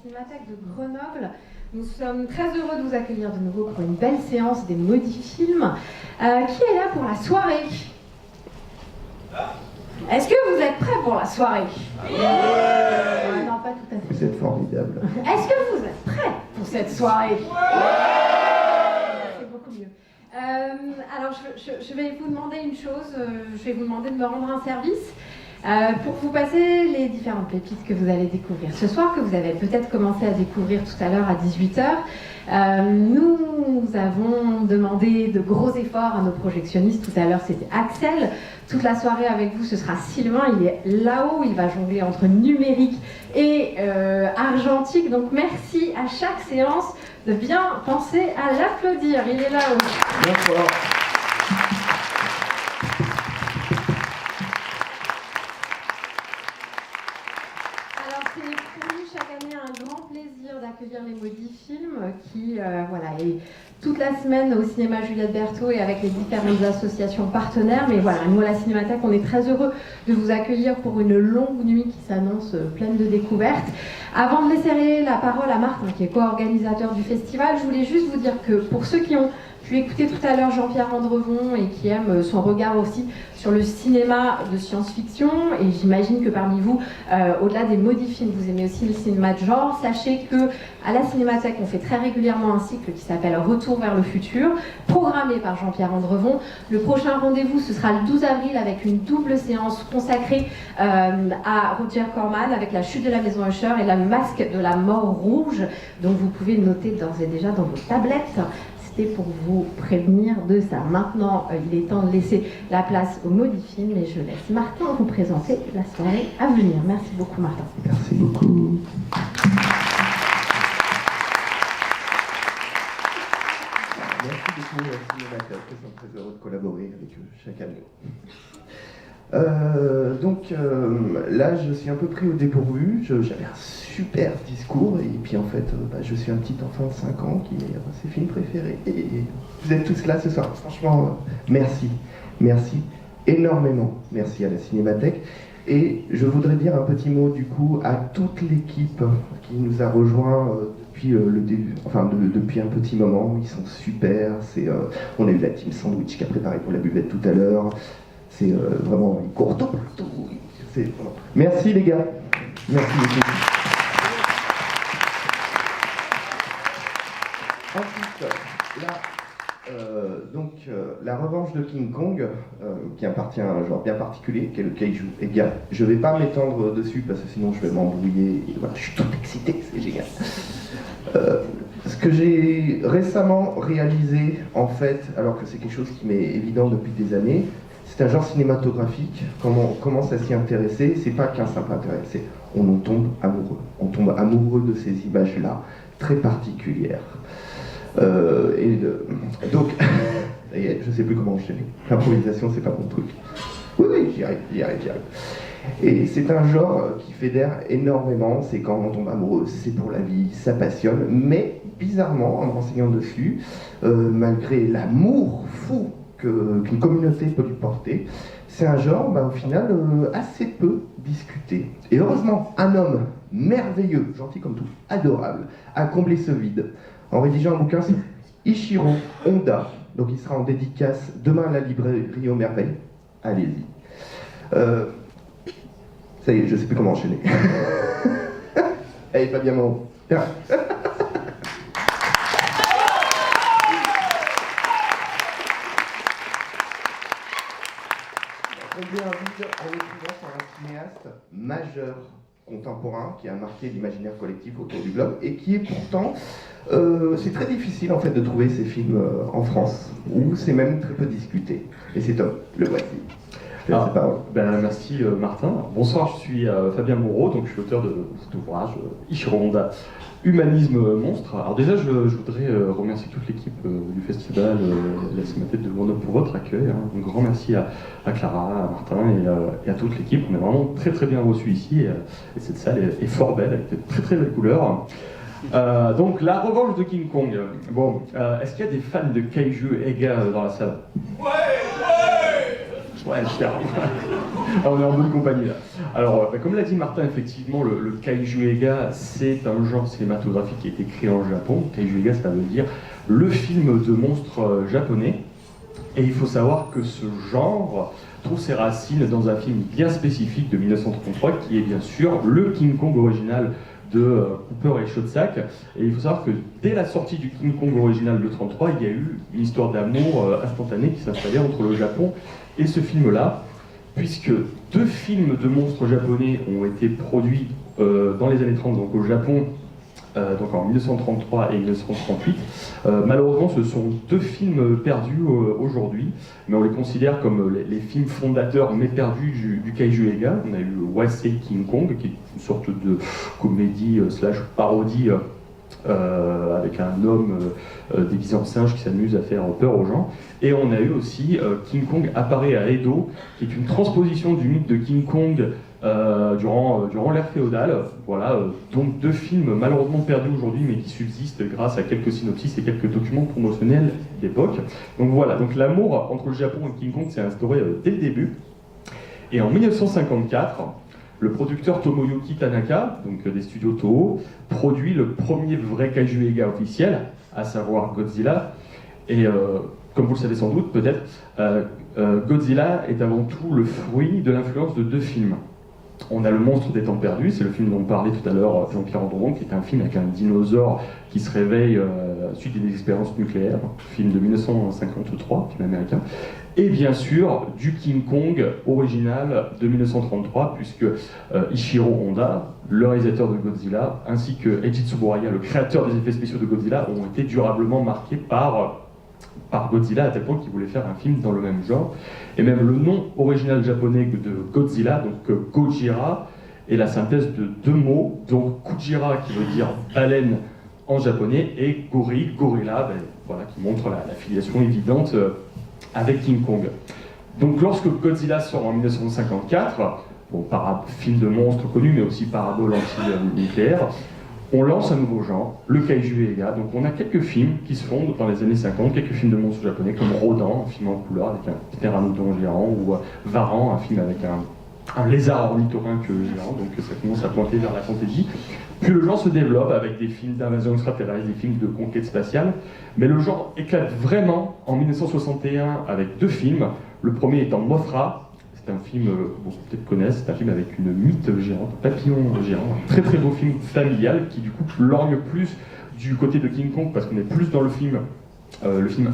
Cinémathèque de Grenoble. Nous sommes très heureux de vous accueillir de nouveau pour une belle séance des Modifilms. Qui est là pour la soirée? Est-ce que vous êtes prêts pour la soirée? Non, pas tout à fait. Vous êtes formidable. Est-ce que vous êtes prêts pour cette soirée? C'est beaucoup mieux. Alors, je vais vous demander une chose. Je vais vous demander de me rendre un service. Pour vous passer les différentes pépites que vous allez découvrir ce soir, que vous avez peut-être commencé à découvrir tout à l'heure à 18h, nous avons demandé de gros efforts à nos projectionnistes. Tout à l'heure, c'était Axel. Toute la soirée avec vous, ce sera Sylvain. Il est là-haut, il va jongler entre numérique et argentique. Donc merci à chaque séance de bien penser à l'applaudir. Il est là-haut. Bonsoir. D'accueillir les Modifilms qui, voilà, est toute la semaine au cinéma Juliette Berthaud et avec les différentes associations partenaires. Mais voilà, nous à la Cinémathèque, on est très heureux de vous accueillir pour une longue nuit qui s'annonce pleine de découvertes. Avant de laisser la parole à Martin, qui est co-organisateur du festival, je voulais juste vous dire que pour ceux qui ont pu écouter tout à l'heure Jean-Pierre Andrevon et qui aiment son regard aussi sur le cinéma de science-fiction, et j'imagine que parmi vous, au-delà des Modifilms, vous aimez aussi le cinéma de genre, sachez que à la Cinémathèque, on fait très régulièrement un cycle qui s'appelle Retour vers le futur, programmé par Jean-Pierre Andrevon. Le prochain rendez-vous, ce sera le 12 avril avec une double séance consacrée à Roger Corman avec La chute de la maison Usher et La masque de la mort rouge. Donc vous pouvez noter d'ores et déjà dans vos tablettes. Pour vous prévenir de ça. Maintenant, il est temps de laisser la place aux Modifilms et je laisse Martin vous présenter la soirée à venir. Merci beaucoup, Martin. Merci beaucoup. Merci beaucoup à la Cinémathèque, ils sont très heureux de collaborer avec eux chaque année. Là, je suis un peu pris au dépourvu. J'avais un super discours et puis en fait, je suis un petit enfant de 5 ans qui est ses films préférés. Et vous êtes tous là ce soir. Franchement, merci. Merci énormément. Merci à la Cinémathèque. Et je voudrais dire un petit mot du coup à toute l'équipe qui nous a rejoints depuis le début, depuis un petit moment. Ils sont super. On a eu la team Sandwich qui a préparé pour la buvette tout à l'heure. C'est vraiment, ils courent tout. Merci les gars. Merci beaucoup. Ensuite, la revanche de King Kong, qui appartient à un genre bien particulier, qui est le kaiju. Et gars, je vais pas m'étendre dessus parce que sinon je vais m'embrouiller. Et voilà, je suis tout excité, c'est génial. Ce que j'ai récemment réalisé, en fait, alors que c'est quelque chose qui m'est évident depuis des années, c'est un genre cinématographique. Quand on commence à s'y intéresser, c'est pas qu'un simple intérêt, c'est on en tombe amoureux. On tombe amoureux de ces images-là, très particulières. Donc, je sais plus comment enchaîner. L'improvisation, c'est pas mon truc. Oui, j'y arrive. Et c'est un genre qui fédère énormément, c'est quand on tombe amoureux, c'est pour la vie, ça passionne, mais bizarrement, en me renseignant dessus, malgré l'amour fou qu'une communauté peut lui porter, c'est un genre, au final, assez peu discuté. Et heureusement, un homme merveilleux, gentil comme tout, adorable, a comblé ce vide en rédigeant un bouquin sur Ichiro Honda. Donc il sera en dédicace demain à la librairie aux merveilles. Allez-y. Ça y est, je sais plus comment enchaîner. Hey, Fabien Moreau. Viens. On vient en écrivant sur un cinéaste majeur contemporain qui a marqué l'imaginaire collectif autour du globe et qui est pourtant, c'est très difficile en fait de trouver ces films en France, où c'est même très peu discuté. Et c'est Tom, le voici. Merci Martin. Bonsoir, je suis Fabien Moreau, donc je suis auteur de cet ouvrage, Ichiro Honda, Humanisme monstre. Alors déjà, je voudrais remercier toute l'équipe du festival, la Cinémathèque de Grenoble pour votre accueil. Un grand merci à Clara, à Martin et à toute l'équipe. On est vraiment très très bien reçus ici et cette salle est fort belle, avec de très très belles couleurs. Donc la revanche de King Kong. Bon, est-ce qu'il y a des fans de kaiju Ega dans la salle? Ouais. Ouais, super. Alors, on est en bonne compagnie là. Alors, comme l'a dit Martin, effectivement, le Kaiju Eiga, c'est un genre cinématographique qui a été créé en Japon. Kaiju Eiga, ça veut dire le film de monstres japonais. Et il faut savoir que ce genre trouve ses racines dans un film bien spécifique de 1933, qui est bien sûr le King Kong original de Cooper et Schoedsack. Et il faut savoir que dès la sortie du King Kong original de 1933, il y a eu une histoire d'amour instantanée qui s'installait entre le Japon et ce film-là, puisque 2 films de monstres japonais ont été produits dans les années 30, donc au Japon, donc en 1933 et 1938. Malheureusement, ce sont 2 films perdus aujourd'hui, mais on les considère comme les films fondateurs mais perdus du Kaiju Eiga. On a eu Wasei King Kong, qui est une sorte de comédie slash parodie avec un homme déguisé en singe qui s'amuse à faire peur aux gens. Et on a eu aussi King Kong apparaît à Edo, qui est une transposition du mythe de King Kong durant l'ère féodale. Voilà, donc 2 films malheureusement perdus aujourd'hui, mais qui subsistent grâce à quelques synopsis et quelques documents promotionnels d'époque. Donc voilà, donc l'amour entre le Japon et King Kong s'est instauré dès le début. Et en 1954, le producteur Tomoyuki Tanaka, donc des studios Toho, produit le premier vrai Kaiju Eiga officiel, à savoir Godzilla. Et comme vous le savez sans doute, peut-être, Godzilla est avant tout le fruit de l'influence de 2 films. On a Le Monstre des Temps Perdus, c'est le film dont parlait tout à l'heure Jean-Pierre Andron, qui est un film avec un dinosaure qui se réveille suite à des expériences nucléaires, film de 1953, film américain. Et bien sûr, du King Kong original de 1933, puisque Ishiro Honda, le réalisateur de Godzilla, ainsi que Eiji Tsuburaya, le créateur des effets spéciaux de Godzilla, ont été durablement marqués par Godzilla, à tel point qu'il voulait faire un film dans le même genre. Et même le nom original japonais de Godzilla, donc Gojira, est la synthèse de 2 mots, donc Kujira qui veut dire baleine en japonais, et Gori, gorilla, voilà, qui montre la filiation évidente avec King Kong. Donc lorsque Godzilla sort en 1954, bon, film de monstre connu, mais aussi parabole anti-nucléaire, on lance un nouveau genre, le Kaiju Eiga. Donc on a quelques films qui se font dans les années 50, quelques films de monstres japonais, comme Rodan, un film en couleur avec un ptéranodon géant, ou Varan, un film avec un lézard ornithorynque géant, donc ça commence à pointer vers la fantaisie. Puis le genre se développe avec des films d'invasion extraterrestre, des films de conquête spatiale, mais le genre éclate vraiment en 1961 avec 2 films. Le premier étant Mothra. C'est un film que beaucoup peut-être connaissent, c'est un film avec une mythe géante, papillon géant, un très très beau film familial qui du coup lorgne plus du côté de King Kong parce qu'on est plus dans le film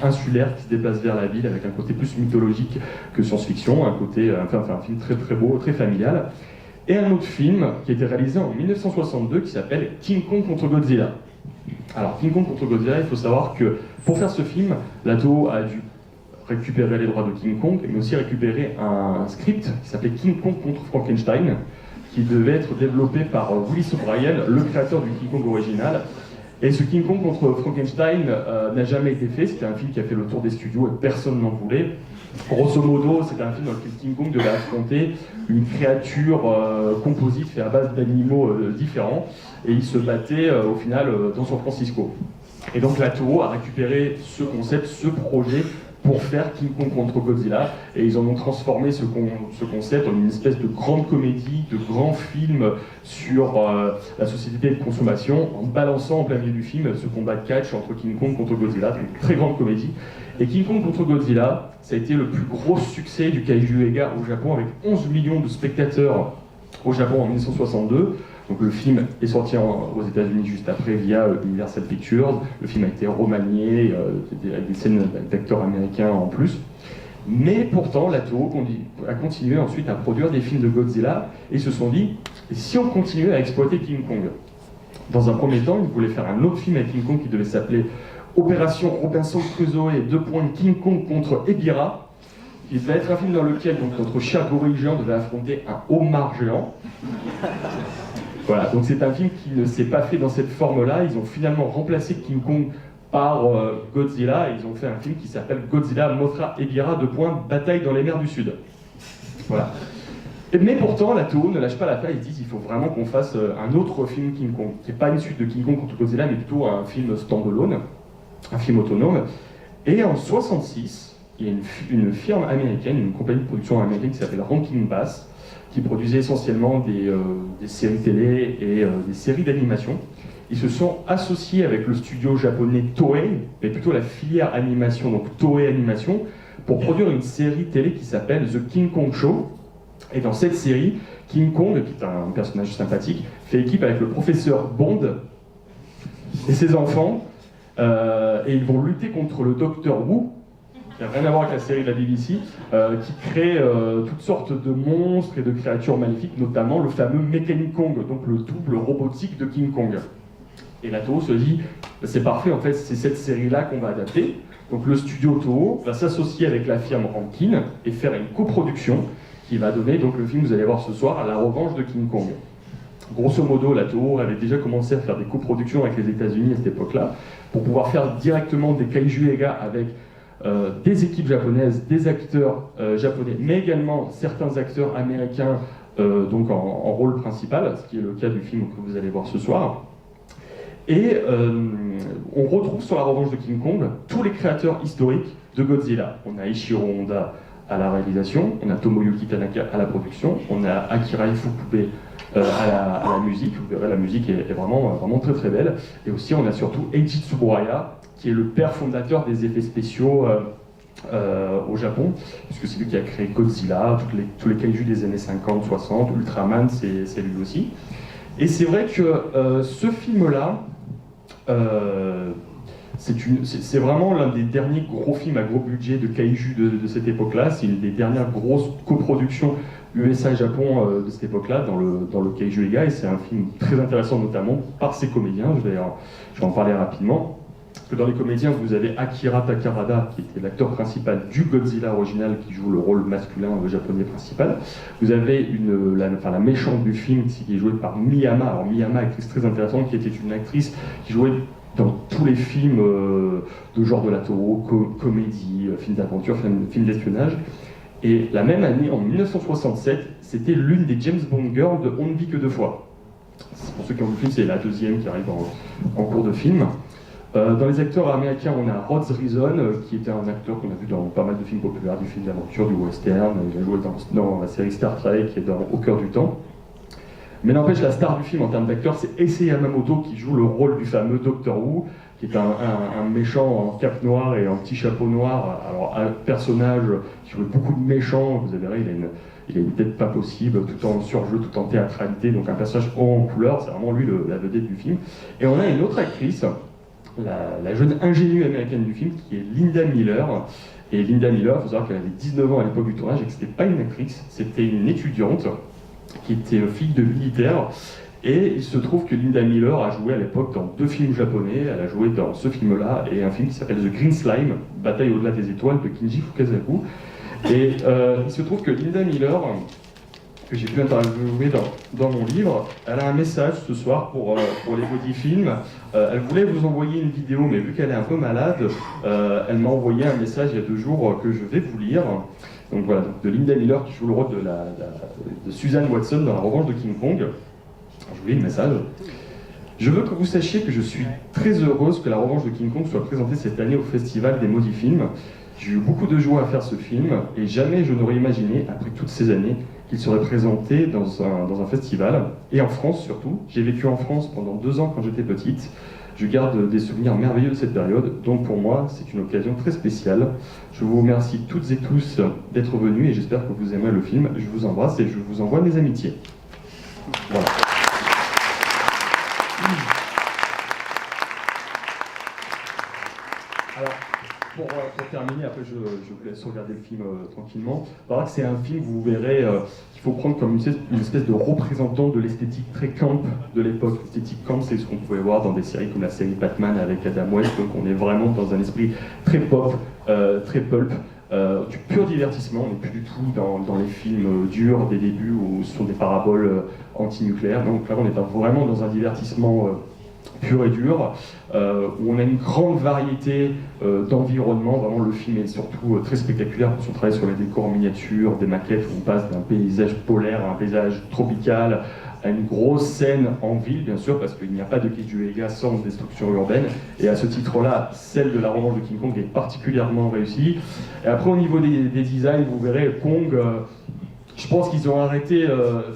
insulaire qui se déplace vers la ville avec un côté plus mythologique que science-fiction, un film très très beau, très familial. Et un autre film qui a été réalisé en 1962 qui s'appelle King Kong contre Godzilla. Alors King Kong contre Godzilla, il faut savoir que pour faire ce film, la Toho a dû récupérer les droits de King Kong, mais aussi récupérer un script qui s'appelait King Kong contre Frankenstein, qui devait être développé par Willis O'Brien, le créateur du King Kong original. Et ce King Kong contre Frankenstein n'a jamais été fait, c'était un film qui a fait le tour des studios et personne n'en voulait. Grosso modo, c'était un film dans lequel King Kong devait affronter une créature composite faite à base d'animaux différents, et il se battait au final dans San Francisco. Et donc la Toho a récupéré ce concept, ce projet, pour faire King Kong contre Godzilla, et ils en ont transformé ce concept en une espèce de grande comédie, de grand film sur la société de consommation, en balançant en plein milieu du film ce combat de catch entre King Kong contre Godzilla, donc une très grande comédie. Et King Kong contre Godzilla, ça a été le plus gros succès du Kaiju Eiga au Japon, avec 11 millions de spectateurs au Japon en 1962. Donc le film est sorti aux États-Unis juste après via Universal Pictures. Le film a été remanié avec des scènes d'acteurs américains en plus. Mais pourtant, la Toho a continué ensuite à produire des films de Godzilla et ils se sont dit, si on continuait à exploiter King Kong? Dans un premier temps, ils voulaient faire un autre film avec King Kong qui devait s'appeler Opération Robinson Crusoe King Kong contre Ebirah. Il devait être un film dans lequel donc, notre cher gorille géant devait affronter un homard géant. Voilà, donc c'est un film qui ne s'est pas fait dans cette forme-là. Ils ont finalement remplacé King Kong par Godzilla, et ils ont fait un film qui s'appelle Godzilla, Mothra, Ebirah, bataille dans les mers du Sud. Voilà. Mais pourtant, la Toho ne lâche pas l'affaire, ils disent qu'il faut vraiment qu'on fasse un autre film King Kong, qui n'est pas une suite de King Kong contre Godzilla, mais plutôt un film standalone, un film autonome. Et en 1966, il y a une firme américaine, une compagnie de production américaine qui s'appelle Rankin Bass, qui produisait essentiellement des séries télé et des séries d'animation. Ils se sont associés avec le studio japonais Toei, mais plutôt la filière animation, donc Toei Animation, pour produire une série télé qui s'appelle The King Kong Show. Et dans cette série, King Kong, qui est un personnage sympathique, fait équipe avec le professeur Bond et ses enfants, et ils vont lutter contre le docteur Wu, qui n'a rien à voir avec la série de la BBC, qui crée toutes sortes de monstres et de créatures maléfiques, notamment le fameux Mechanic Kong, donc le double robotique de King Kong. Et la Toho se dit, c'est parfait, en fait, c'est cette série-là qu'on va adapter. Donc le studio Toho va s'associer avec la firme Rankin et faire une coproduction qui va donner donc le film que vous allez voir ce soir, La Revanche de King Kong. Grosso modo, la Toho avait déjà commencé à faire des coproductions avec les États-Unis à cette époque-là, pour pouvoir faire directement des kaiju Ega avec des équipes japonaises, des acteurs japonais, mais également certains acteurs américains donc en rôle principal, ce qui est le cas du film que vous allez voir ce soir. Et on retrouve sur La Revanche de King Kong tous les créateurs historiques de Godzilla. On a Ishiro Honda à la réalisation, on a Tomoyuki Tanaka à la production, on a Akira Ifukube à la musique. Vous verrez, la musique est vraiment très très belle. Et aussi on a surtout Eiji Tsuburaya, qui est le père fondateur des effets spéciaux au Japon, puisque c'est lui qui a créé Godzilla, tous les kaiju des années 50, 60, Ultraman, c'est lui aussi. Et c'est vrai que ce film-là, c'est vraiment l'un des derniers gros films à gros budget de kaiju de cette époque-là. C'est une des dernières grosses coproductions USA-Japon de cette époque-là dans le kaiju Ega, et c'est un film très intéressant notamment par ses comédiens. Je vais en parler rapidement. Que dans les comédiens, vous avez Akira Takarada, qui était l'acteur principal du Godzilla original, qui joue le rôle masculin japonais principal. Vous avez la méchante du film, qui est jouée par Miyama. Alors Miyama, actrice très intéressante, qui était une actrice qui jouait dans tous les films de genre de la Toho, comédie, films d'aventure, films d'espionnage. Et la même année, en 1967, c'était l'une des James Bond Girls de On ne vit que deux fois. Pour ceux qui ont vu le film, c'est la deuxième qui arrive en cours de film. Dans les acteurs américains, on a Rod Reason, qui était un acteur qu'on a vu dans pas mal de films populaires, du film d'aventure, du western. Il a joué dans la série Star Trek et dans Au cœur du temps. Mais n'empêche, la star du film en termes d'acteur, c'est Issei Yamamoto, qui joue le rôle du fameux Dr. Wu, qui est un méchant en cape noire et en petit chapeau noir. Alors un personnage qui jouait beaucoup de méchants, vous verrez, il a une tête pas possible, tout en surjeu, tout en théâtralité, donc un personnage haut en couleur, c'est vraiment lui la vedette du film. Et on a une autre actrice, la jeune ingénue américaine du film, qui est Linda Miller. Et Linda Miller, il faut savoir qu'elle avait 19 ans à l'époque du tournage et que c'était pas une actrice, c'était une étudiante qui était fille de militaire. Et il se trouve que Linda Miller a joué à l'époque dans 2 films japonais. Elle a joué dans ce film-là et un film qui s'appelle The Green Slime, Bataille au-delà des étoiles de Kinji Fukasaku. Et il se trouve que Linda Miller, que j'ai pu interviewer dans mon livre, elle a un message ce soir pour les Body Films. Elle voulait vous envoyer une vidéo, mais vu qu'elle est un peu malade, elle m'a envoyé un message il y a 2 jours que je vais vous lire. Donc voilà, de Linda Miller qui joue le rôle de Suzanne Watson dans La Revanche de King Kong. Je vous lis le message. Je veux que vous sachiez que je suis très heureuse que La Revanche de King Kong soit présentée cette année au Festival des Maudits Films. J'ai eu beaucoup de joie à faire ce film et jamais je n'aurais imaginé, après toutes ces années, qu'il serait présenté dans un festival, et en France surtout. J'ai vécu en France pendant 2 ans quand j'étais petite. Je garde des souvenirs merveilleux de cette période, donc pour moi, c'est une occasion très spéciale. Je vous remercie toutes et tous d'être venus et j'espère que vous aimerez le film. Je vous embrasse et je vous envoie mes amitiés. Voilà. Alors, pour terminer, après je vous laisse regarder le film tranquillement. Alors c'est un film, vous verrez, qu'il faut prendre comme une espèce de représentant de l'esthétique très camp de l'époque. L'esthétique camp, c'est ce qu'on pouvait voir dans des séries comme la série Batman avec Adam West, donc on est vraiment dans un esprit très pop, très pulp, du pur divertissement. On n'est plus du tout dans les films durs des débuts où ce sont des paraboles anti-nucléaires. Donc là, on est vraiment dans un divertissement pur et dur, où on a une grande variété d'environnements. Vraiment, le film est surtout très spectaculaire pour son travail sur les décors en miniature, des maquettes où on passe d'un paysage polaire à un paysage tropical, à une grosse scène en ville, bien sûr, parce qu'il n'y a pas de Kaiju Eiga sans destruction urbaine. Et à ce titre-là, celle de la revanche de King Kong est particulièrement réussie. Et après, au niveau des designs, vous verrez, Kong, je pense qu'ils ont arrêté,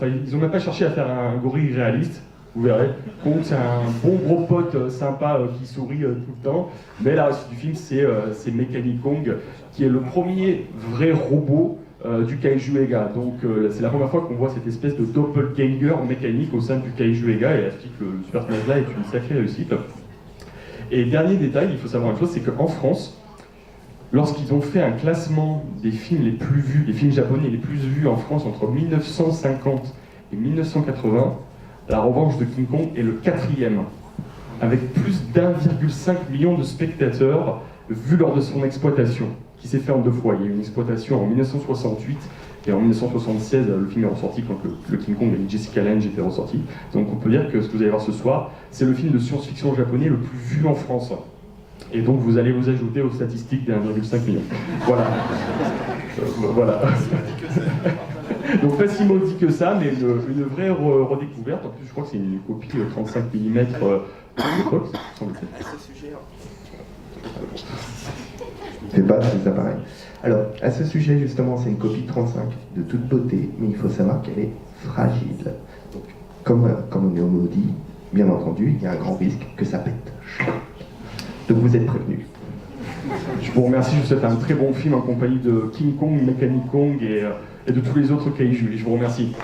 ils n'ont même pas cherché à faire un gorille réaliste. Vous verrez, Kong c'est un bon gros pote sympa qui sourit tout le temps, mais la réussite du film c'est Mechanic Kong qui est le premier vrai robot du Kaiju Eiga. Donc c'est la première fois qu'on voit cette espèce de doppelganger mécanique au sein du Kaiju Eiga, et elle explique que le super personnage-là est une sacrée réussite. Et dernier détail, il faut savoir une chose, c'est qu'en France, lorsqu'ils ont fait un classement des films les plus vus, des films japonais les plus vus en France entre 1950 et 1980, La Revanche de King Kong est le 4e, avec plus d'1,5 million de spectateurs vus lors de son exploitation, qui s'est fait en 2 fois. Il y a eu une exploitation en 1968 et en 1976, le film est ressorti quand le King Kong avec Jessica Lange était ressorti. Donc on peut dire que ce que vous allez voir ce soir, c'est le film de science-fiction japonais le plus vu en France. Et donc vous allez vous ajouter aux statistiques d'1,5 million. Voilà. Voilà. Donc pas si maudit que ça, mais une vraie redécouverte. En plus, je crois que c'est une copie 35 mm de l'époque, semble-t-il. Fais pas ces appareils. Alors, à ce sujet, justement, c'est une copie 35 de toute beauté, mais il faut savoir qu'elle est fragile. Donc, comme on est au maudit, bien entendu, il y a un grand risque que ça pète. Donc vous êtes prévenus. Je vous remercie, je vous souhaite un très bon film en compagnie de King Kong, Mechanic Kong et de tous les autres kaiju. Je vous remercie.